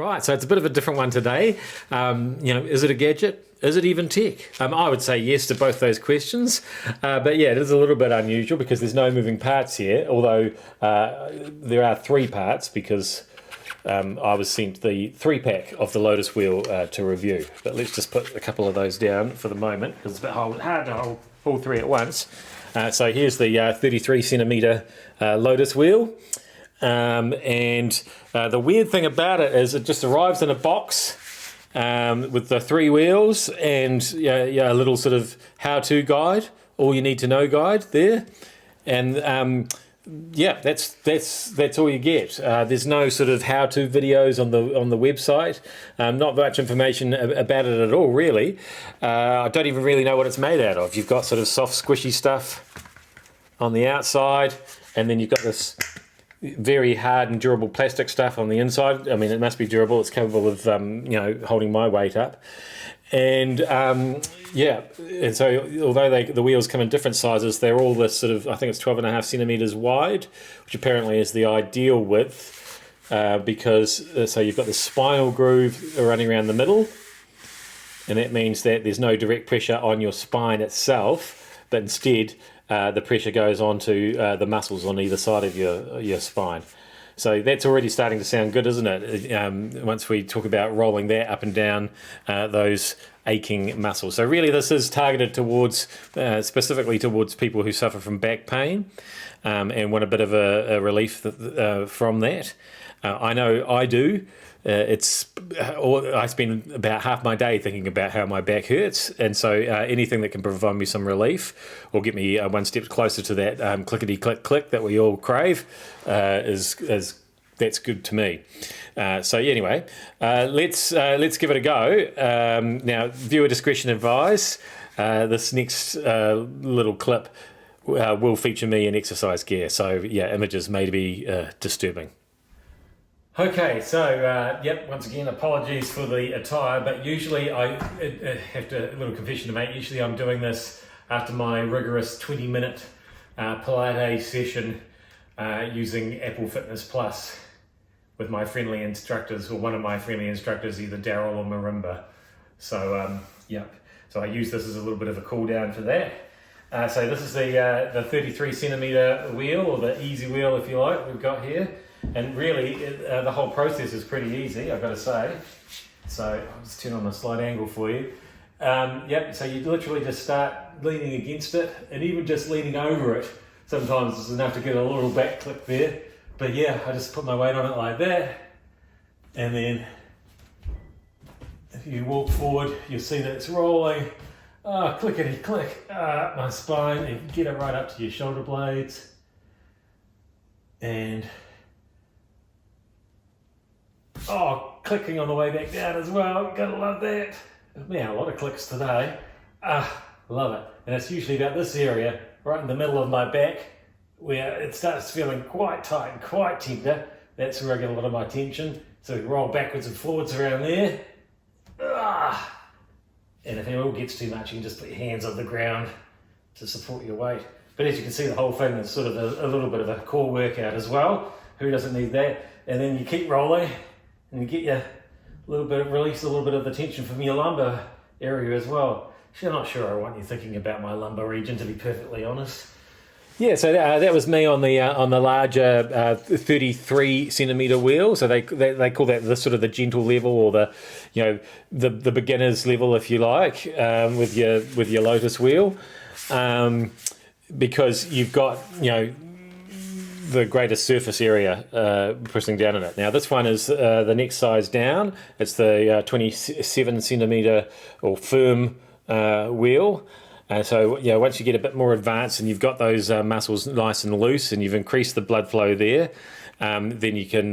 Right, so it's a bit of a different one today. Is it a gadget? Is it even tech? I would say yes to both those questions. But yeah, it is a little bit unusual because there's no moving parts here, although there are 3 parts because I was sent the 3-pack of the Lotus wheel to review. But let's just put a couple of those down for the moment because it's a bit hard to hold all 3 at once. So here's the 33 centimetre Lotus wheel. The weird thing about it is it just arrives in a box with the 3 wheels and a little sort of how-to guide, all you need to know guide there, and that's all you get. There's no sort of how-to videos on the website. Not much information about it at all, really. I don't even really know what it's made out of. You've got sort of soft, squishy stuff on the outside, and then you've got this very hard and durable plastic stuff on the inside. I mean, it must be durable. It's capable of, holding my weight up. And so although the wheels come in different sizes, they're all this sort of, I think it's 12.5 centimetres wide, which apparently is the ideal width because so you've got the spinal groove running around the middle, and that means that there's no direct pressure on your spine itself, but instead the pressure goes onto the muscles on either side of your spine. So that's already starting to sound good, isn't it? Once we talk about rolling that up and down those aching muscles. So really this is targeted towards, specifically towards people who suffer from back pain and want a bit of a relief from that. I know I do. I spend about half my day thinking about how my back hurts, and so anything that can provide me some relief or get me one step closer to that clickety click click that we all crave is that's good to me. So anyway, let's give it a go. Now, viewer discretion advised. This next little clip will feature me in exercise gear, so yeah, images may be disturbing. Okay, so once again, apologies for the attire, but usually I have a little confession to make. Usually I'm doing this after my rigorous 20-minute Pilates session using Apple Fitness Plus with my friendly instructors, or one of my friendly instructors, either Daryl or Marimba. So so I use this as a little bit of a cool down for that. So this is the 33 centimetre wheel, or the easy wheel if you like, we've got here. And really, the whole process is pretty easy, I've got to say. So I'll just turn on the slight angle for you. So you literally just start leaning against it, and even just leaning over it sometimes is enough to get a little back click there. But yeah, I just put my weight on it like that, and then if you walk forward, you'll see that it's rolling. Clickety click, my spine, and get it right up to your shoulder blades. And clicking on the way back down as well. Gotta love that. Man, a lot of clicks today. Love it. And it's usually about this area, right in the middle of my back, where it starts feeling quite tight and quite tender. That's where I get a lot of my tension. So we roll backwards and forwards around there. And if it all gets too much, you can just put your hands on the ground to support your weight. But as you can see, the whole thing is sort of a little bit of a core workout as well. Who doesn't need that? And then you keep rolling, and you get your release a little bit of the tension from your lumbar area as well. Actually, I'm not sure I want you thinking about my lumbar region, to be perfectly honest. Yeah, so that was me on the larger 33 centimetre wheel. So they call that the sort of the gentle level, or the beginner's level, if you like, with your Lotus wheel, because you've got the greatest surface area pressing down in it. Now this one is the next size down. It's the 27 centimetre or firm wheel. So once you get a bit more advanced and you've got those muscles nice and loose and you've increased the blood flow there, then you can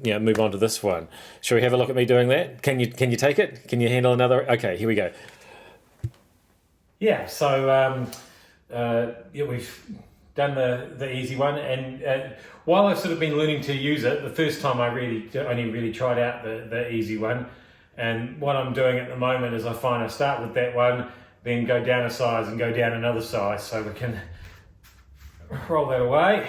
move on to this one. Shall we have a look at me doing that? Can you take it? Can you handle another? Okay, here we go. Yeah, so we've done the easy one, and while I've sort of been learning to use it, the first time I only really tried out the easy one, and what I'm doing at the moment is I find I start with that one, then go down a size and go down another size, so we can roll that away,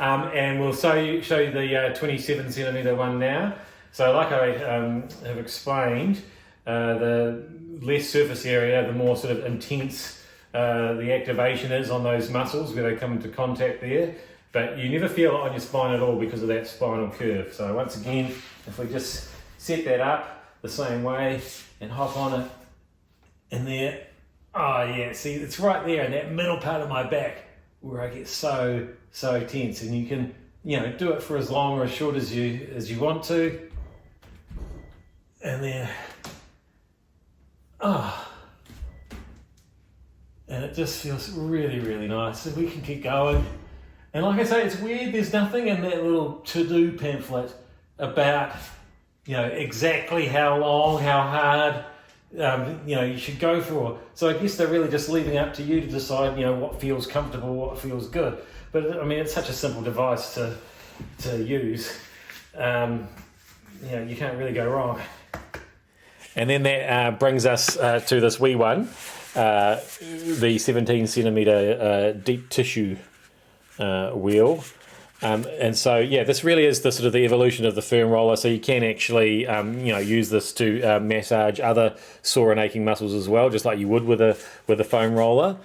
And we'll show you the 27 centimetre one now. So like I have explained, the less surface area, the more sort of intense the activation is on those muscles where they come into contact there. But you never feel it on your spine at all because of that spinal curve. So once again, if we just set that up the same way and hop on it in there. Oh yeah, see, it's right there in that middle part of my back where I get so tense, and you can, do it for as long or as short as you want to. And then, and it just feels really, really nice. So we can keep going. And like I say, it's weird, there's nothing in that little to-do pamphlet about, exactly how long, how hard, you should go for. So I guess they're really just leaving it up to you to decide, what feels comfortable, what feels good. But I mean, it's such a simple device to use. You can't really go wrong. And then that brings us to this wee one, the 17 centimetre deep tissue wheel. And so, this really is the sort of the evolution of the firm roller. So you can actually, use this to massage other sore and aching muscles as well, just like you would with a foam roller,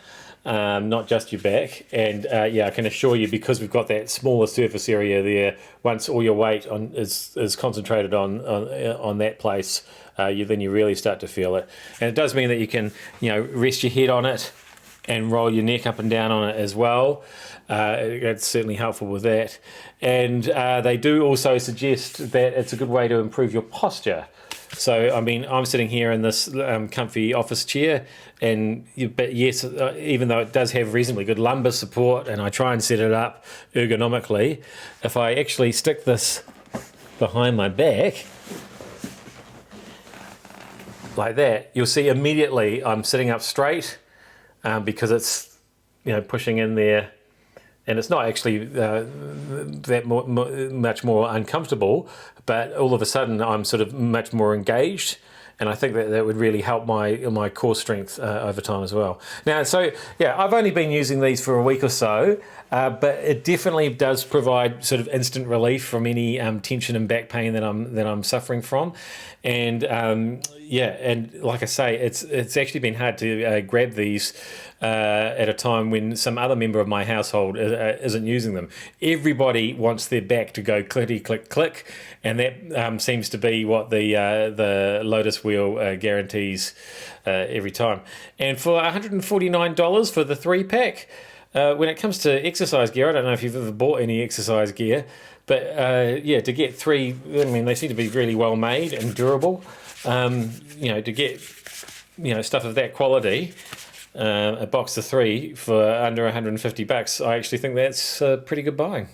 not just your back. And I can assure you, because we've got that smaller surface area there, once all your weight is concentrated on that place, then you really start to feel it. And it does mean that you can, rest your head on it and roll your neck up and down on it as well. It's certainly helpful with that. And they do also suggest that it's a good way to improve your posture. So, I mean, I'm sitting here in this comfy office chair, but yes, even though it does have reasonably good lumbar support, and I try and set it up ergonomically, if I actually stick this behind my back, like that, you'll see immediately I'm sitting up straight, because it's, pushing in there, and it's not actually much more uncomfortable, but all of a sudden I'm sort of much more engaged, and I think that would really help my core strength over time as well. Now, so I've only been using these for a week or so, but it definitely does provide sort of instant relief from any tension and back pain that I'm suffering from, and and like I say, it's actually been hard to grab these at a time when some other member of my household isn't using them. Everybody wants their back to go clickety click click, and that seems to be what the Lotus wheel guarantees every time. And for $149 for the 3-pack, when it comes to exercise gear, I don't know if you've ever bought any exercise gear, but to get 3, I mean, they seem to be really well made and durable. To get stuff of that quality, a box of 3 for under $150, I actually think that's pretty good buying.